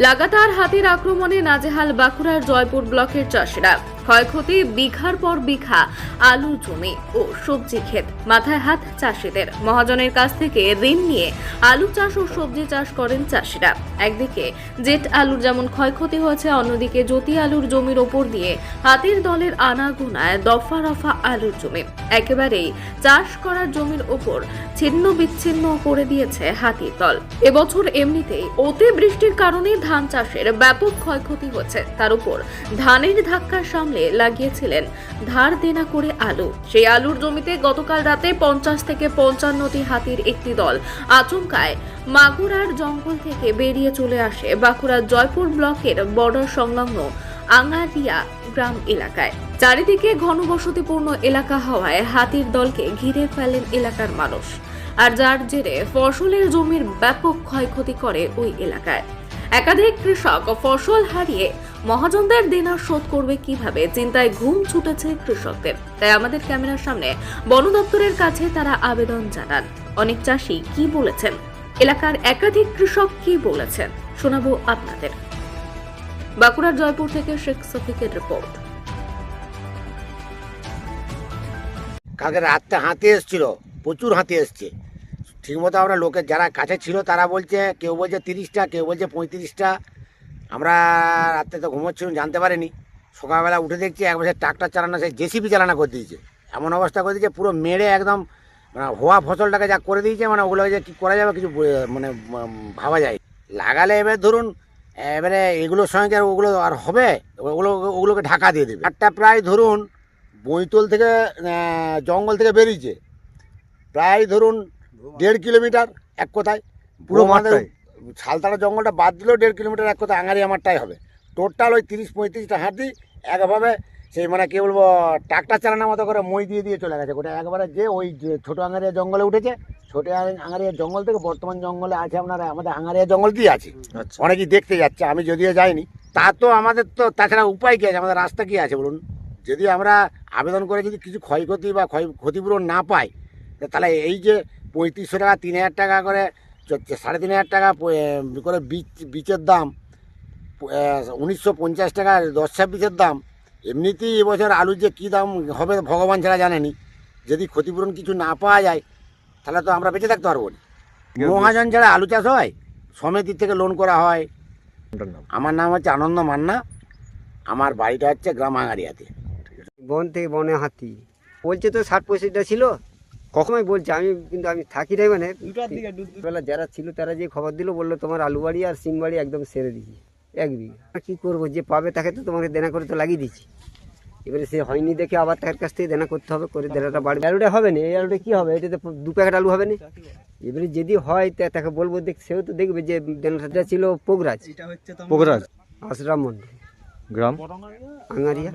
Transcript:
লাগাতার হাতির আক্রমণে নাজেহাল বাঁকুড়ার জয়পুর ব্লকের চাষিরা। ক্ষয়ক্ষতি বিঘার পর বিঘা আলু জমি ও সবজি ক্ষেত। মাথায় হাত চাষিদের। মহাজনের কাছ থেকে ঋণ নিয়ে আলু চাষ ও সবজি চাষ করেন চাষিরা। একদিকে জেট আলুর যেমন ক্ষয়ক্ষতি হয়েছে, অন্যদিকে জ্যোতি আলুর জমির ওপর দিয়ে হাতির দলের আনাগোনায় দফা রফা আলুর জমি। একেবারেই চাষ করার জমির ওপর ছিন্ন বিচ্ছিন্ন করে দিয়েছে হাতির দল। এবছর এমনিতেই অতি বৃষ্টির কারণে ধান চাষের ব্যাপক ক্ষয়ক্ষতি হচ্ছে। তার উপর ধানের ধাক্কার সামনে লাগিয়েছিলেন ধার দেনা করে আলু। সেই আলুর জমিতে গতকাল রাতে 50 থেকে 55টি হাতির একটি দল আচমকায় মাগুরার জঙ্গল থেকে বেরিয়ে চলে আসে বাঁকুড়ার জয়পুর ব্লকের বর্ডার সংলগ্ন আঙ্গারিয়া গ্রাম এলাকায়। চারিদিকে ঘনবসতিপূর্ণ এলাকা হওয়ায় হাতির দলকে ঘিরে ফেলেন এলাকার মানুষ, আর যার জেরে ফসলের জমির ব্যাপক ক্ষয়ক্ষতি করে ওই এলাকায়। একাধিক কৃষক ফসল হারিয়ে মহাজনদের দেনা শোধ করবে কিভাবে চিন্তায় ঘুম ছুটেছে কৃষকদের। তাই আমাদের ক্যামেরার সামনে বন দপ্তরের কাছে তারা আবেদন জানান। অনেক চাষি কি বলেছেন, এলাকার একাধিক কৃষক কি বলেছেন, শোনাবো আপনাদের। বাঁকুড়ার জয়পুর থেকে শেখ সফিকের রিপোর্ট। কালকে রাতে হাতি এসেছিল, প্রচুর হাতি এসছে। ঠিকমতো আমরা লোকের যারা কাছে ছিল তারা বলছে, কেউ বলছে 30টা, কেউ বলছে 35টা। আমরা রাতে তো ঘুমোচ্ছিলাম, জানতে পারিনি। সকালবেলা উঠে দেখছি এক বছর ট্রাক্টর চালানো, সেই জেসিবি চালানো করে দিয়েছে। এমন অবস্থা করে দিয়েছে, পুরো মেরে একদম মানে হওয়া ফসলটাকে যা করে দিয়েছে, মানে ওগুলো যে কী করা যাবে কিছু মানে ভাবা যায়। লাগালে এবার ধরুন, এবারে এগুলোর সঙ্গে ওগুলো আর হবে, ওগুলোকে ঢাকা দিয়ে দেবে। একটা প্রায় ধরুন বইতল থেকে জঙ্গল থেকে বেরিয়েছে, প্রায় ধরুন 1.5 কিলোমিটার এক কথায়। পুরো আমাদের ছালতাড়া জঙ্গলটা বাদ দিলেও 1.5 কিলোমিটার এক কথায় আঙারি আমারটাই হবে। টোটাল ওই 30-35টা হাতি একভাবে সেই মানে কী বলবো ট্রাক্টর চালানোর মতো করে মই দিয়ে দিয়ে চলে গেছে। গোটা একবারে যে ওই ছোটো আঙারিয়া জঙ্গলে উঠেছে, ছোটো আঙারিয়া জঙ্গল থেকে বর্তমান জঙ্গলে আছে আপনারা আমাদের আঙারিয়া জঙ্গল দিয়ে আছে। অনেকেই দেখতে যাচ্ছে, আমি যদিও যাইনি। তা তো আমাদের তো তাছাড়া উপায় কী আছে, আমাদের রাস্তা কী আছে বলুন? যদি আমরা আবেদন করে যদি কিছু ক্ষয়ক্ষতি বা ক্ষতিপূরণ না পাই, তাহলে এই যে 3500 টাকা, 3000 টাকা করে, 3500 টাকা করে বীজের দাম, 1950 টাকা 10-26 দাম। এমনিতেই এবছর আলুর যে কী দাম হবে ভগবান ছাড়া জানেনি। যদি ক্ষতিপূরণ কিছু না পাওয়া যায় তাহলে তো আমরা বেঁচে থাকতে পারবো না। মহাজন ছাড়া আলু চাষ হয়, সমিতির থেকে লোন করা হয়। আমার নাম হচ্ছে আনন্দ মান্না, আমার বাড়িটা হচ্ছে গ্রাম আঙারিয়াতে। বন থেকে বনে হাতি বলছে তো 60-65টা ছিল, কখনোই বলছে। আমি থাকি নাই, মানে বেলা যারা ছিল তারা যে খবর দিল, বললো তোমার আলু বাড়ি আর সিম বাড়ি একদম সেরে দিচ্ছি 1 বিঘা। কী করবো, যে পাবে তাকে তো তোমাকে দেনা করে তো লাগিয়ে দিচ্ছি। এবারে সে হয়নি দেখে আবার তার কাছ থেকে দেনা করতে হবে, করে দেনাটা বাড়বে। আলুটা হবে না, এই আলুটা কী হবে, এটাতে 2 প্যাকেট আলু হবে না। এবারে যদি হয় তাকে বলবো, সেও তো দেখবে যে দেনাটা ছিল পোগরাজ আশরাম মন্ডল, গ্রাম আঙারিয়া।